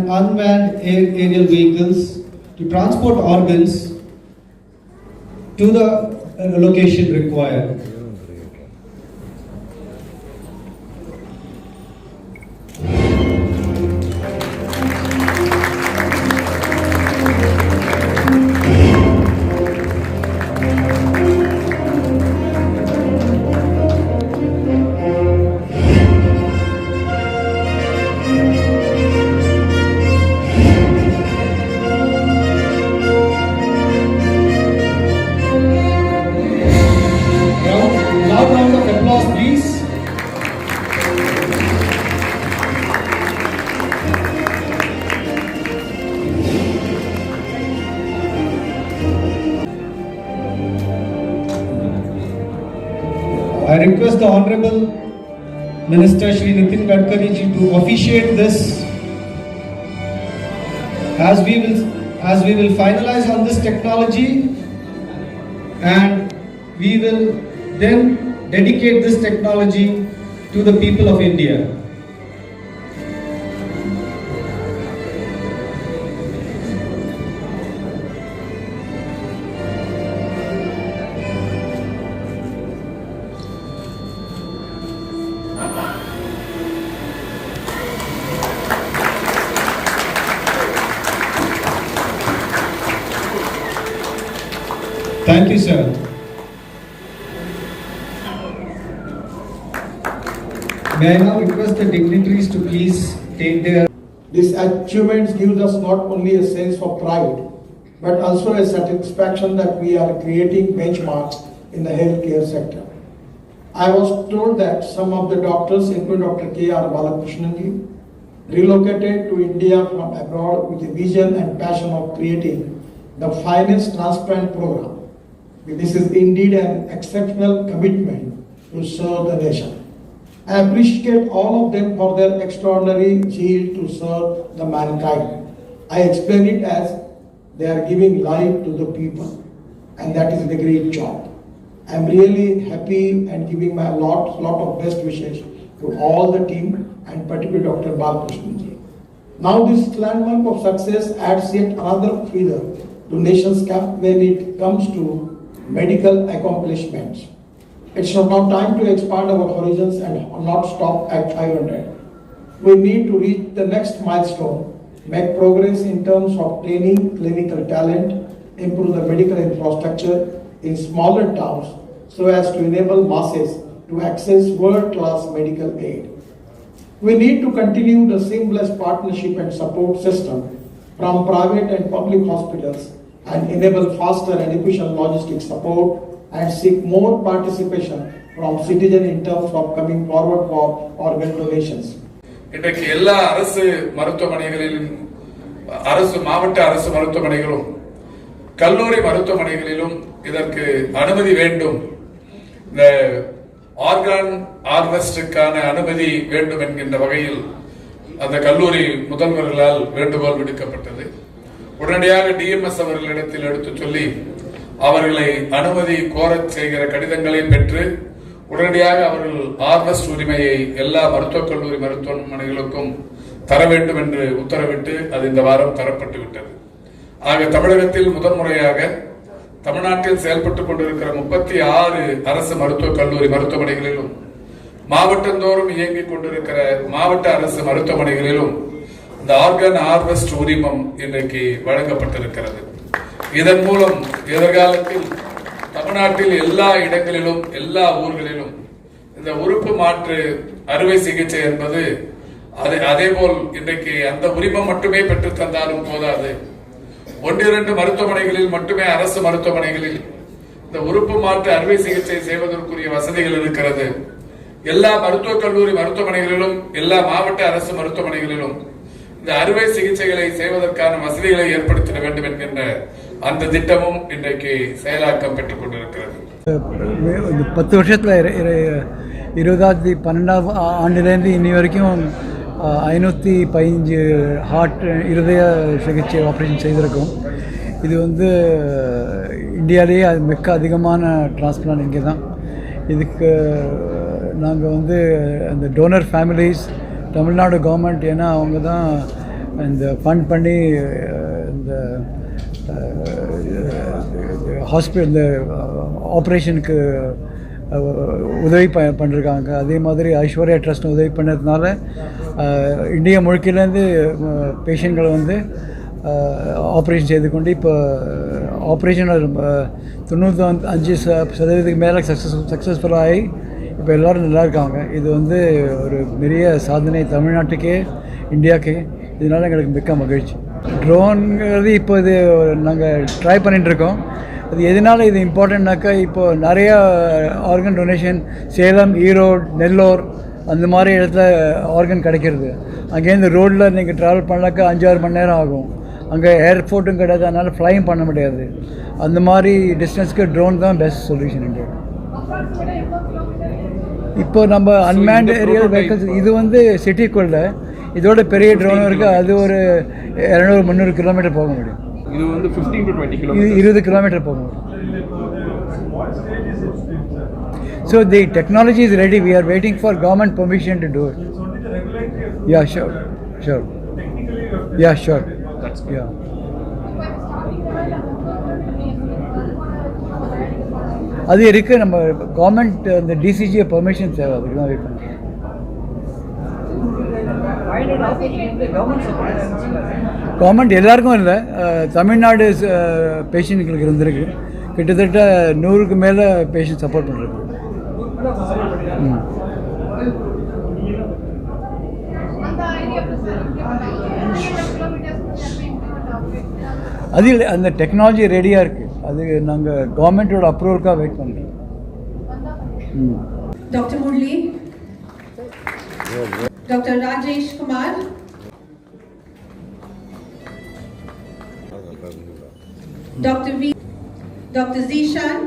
and unmanned aerial vehicles to transport organs to the location required. I request the Honorable Minister Shri Nitin Gadkari ji to officiate this as we will finalize on this technology, and we will then dedicate this technology to the people of India. Thank you, sir. May I now request the dignitaries to please take their... This achievement gives us not only a sense of pride, but also a satisfaction that we are creating benchmarks in the healthcare sector. I was told that some of the doctors, including Dr. K.R. Balakrishnan, relocated to India from abroad with a vision and passion of creating the finest transplant program. This is indeed an exceptional commitment to serve the nation. I appreciate all of them for their extraordinary zeal to serve the mankind. I explain it as they are giving life to the people, and that is the great job. I am really happy and giving my lot of best wishes to all the team and particularly Dr. Balakrishnan ji. Now this landmark of success adds yet another feather to nation's cap when it comes to medical accomplishments. It's now time to expand our horizons and not stop at 500. We need to reach the next milestone, make progress in terms of training clinical talent, improve the medical infrastructure in smaller towns so as to enable masses to access world-class medical aid. We need to continue the seamless partnership and support system from private and public hospitals and enable faster and efficient logistics support and seek more participation from citizens in terms of coming forward for organ donations. இன்றைக்கு எல்லா அரசு மருத்துவமனைகளிலும் மாவட்ட அரசு மருத்துவமனைகளும் கல்லூரி மருத்துவமனைகளிலும் இதற்கு அனுமதி வேண்டும். இந்த ஆர்கான் ஹார்வெஸ்டுக்கான அனுமதி வேண்டும் என்கின்ற வகையில் அந்த கல்லூரி முதல்வர்களால் வேண்டுகோள் விடுக்கப்பட்டது. உடனடியாக டிஎம்எஸ் அவர்களிடத்தில் எடுத்து சொல்லி அவர்களை அனுமதி கோரச் செய்கிற கடிதங்களை பெற்று உடனடியாக அவர்கள் ஹார்வெஸ்ட் உரிமையை எல்லா மருத்துவக் கல்லூரி மருத்துவமனைகளுக்கும் தர வேண்டும் என்று உத்தரவிட்டு அது இந்த வாரம் தரப்பட்டு விட்டது. ஆக தமிழகத்தில் முதன்முறையாக தமிழ்நாட்டில் செயல்பட்டுக் கொண்டிருக்கிற 36 அரசு மருத்துவக் கல்லூரி மருத்துவமனைகளிலும் மாவட்டந்தோறும் இயங்கிக் கொண்டிருக்கிற மாவட்ட அரசு மருத்துவமனைகளிலும் இந்த ஆர்கன் ஹார்வெஸ்ட் உரிமம் இன்றைக்கு வழங்கப்பட்டிருக்கிறது. இதன் மூலம் எதிர்காலத்தில் தமிழ்நாட்டில் எல்லா இடங்களிலும் எல்லா ஊர்களிலும் இந்த உறுப்பு மாற்று அறுவை சிகிச்சை என்பது அதேபோல் இன்றைக்கு அந்த உரிமம் மட்டுமே பெற்று தந்தாலும் போதாது. 1-2 மருத்துவமனைகளில் மட்டுமே அரசு மருத்துவமனைகளில் இந்த உறுப்பு மாற்று அறுவை சிகிச்சை செய்வதற்குரிய வசதிகள் இருக்கிறது. எல்லா மருத்துவக் கல்லூரி மருத்துவமனைகளிலும் எல்லா மாவட்ட அரசு மருத்துவமனைகளிலும் இந்த அறுவை சிகிச்சைகளை செய்வதற்கான வசதிகளை ஏற்படுத்த வேண்டும் என்கின்ற அந்த திட்டமும் இன்றைக்கு செயலாக்கம் பெற்றுக் கொண்டிருக்கிறது. 10 வருஷத்தில் 2012ஆம் ஆண்டிலிருந்து இன்னி வரைக்கும் 515 ஹார்ட் இருதய சிகிச்சை ஆப்ரேஷன் செய்திருக்கோம். இது இந்தியாவிலேயே மிக அதிகமான டிரான்ஸ்பிளான்ட் இங்கே தான். இதுக்கு நாங்கள் அந்த டோனர் ஃபேமிலிஸ் தமிழ்நாடு கவர்மெண்ட், ஏன்னா அவங்க தான் இந்த ஃபண்ட் பண்ணி இந்த ஹாஸ்பிட்டல் இந்த ஆப்ரேஷனுக்கு உதவி பண்ணிருக்காங்க. அதே மாதிரி ஐஸ்வர்யா ட்ரஸ்ட் உதவி பண்ணதுனால இந்தியா முழுக்கிலேருந்து பேஷண்ட்களை வந்து ஆப்ரேஷன் செய்து கொண்டு இப்போ ஆப்ரேஷன் 95% மேலே சக்ஸஸ்ஃபுல்லாகி இப்போ எல்லோரும் நல்லா இருக்காங்க. இது வந்து ஒரு பெரிய சாதனை தமிழ்நாட்டுக்கே, இந்தியாவுக்கே. இதனால் எங்களுக்கு மிக்க மகிழ்ச்சி. ட்ரோன்கிறது இப்போ இது நாங்கள் ட்ரை பண்ணிட்டுருக்கோம். அது எதனால் இது இம்பார்ட்டண்ட்னாக்கா, இப்போது நிறையா ஆர்கன் டொனேஷன் சேலம், ஈரோடு, நெல்லூர் அந்த மாதிரி இடத்துல ஆர்கன் கிடைக்கிறது. அங்கேருந்து ரோட்டில் நீங்கள் ட்ராவல் பண்ணாக்கா 5-6 மணி நேரம் ஆகும். அங்கே ஏர்போர்ட்டும் கிடையாது, அதனால் ஃப்ளையும் பண்ண முடியாது. அந்த மாதிரி டிஸ்டன்ஸ்க்கு ட்ரோன் தான் பெஸ்ட் சொல்யூஷன் இந்தியா. இப்போ நம்ம அன்மேண்ட் ஏரியல் வெஹிக்கிள்ஸ் இது வந்து சிட்டிக்குள்ள இதோட பெரிய ட்ரோனும் இருக்குது. அது ஒரு 200-300 கிலோமீட்டர் போக முடியும். இது வந்து 15 to 20 இது kilometers. 20 கிலோமீட்டர் போக முடியும். So the technology is ready. We are waiting for government permission to do it. Yeah, sure. Yeah, sure. That's good. Yeah. அது இருக்குது. நம்ம கவர்மெண்ட் அந்த டிசிஜியை பெர்மிஷன் தேவை, அதுக்கு தான் வெயிட் பண்ணுறோம். கவர்மெண்ட் எல்லாருக்கும் இல்லை, தமிழ்நாடு பேஷண்ட்களுக்கு இருந்திருக்கு. கிட்டத்தட்ட 100க்கு மேலே பேஷண்ட் சப்போர்ட் பண்ணுறது. அதில் அந்த டெக்னாலஜி ரெடியாக இருக்குது. அது நாங்கள் கவர்மெண்ட்டோட அப்ரூவலுக்காக வெயிட் பண்ணுறோம். Dr. Murli, Dr. Rajesh Kumar, Dr. V, Dr. Zishan.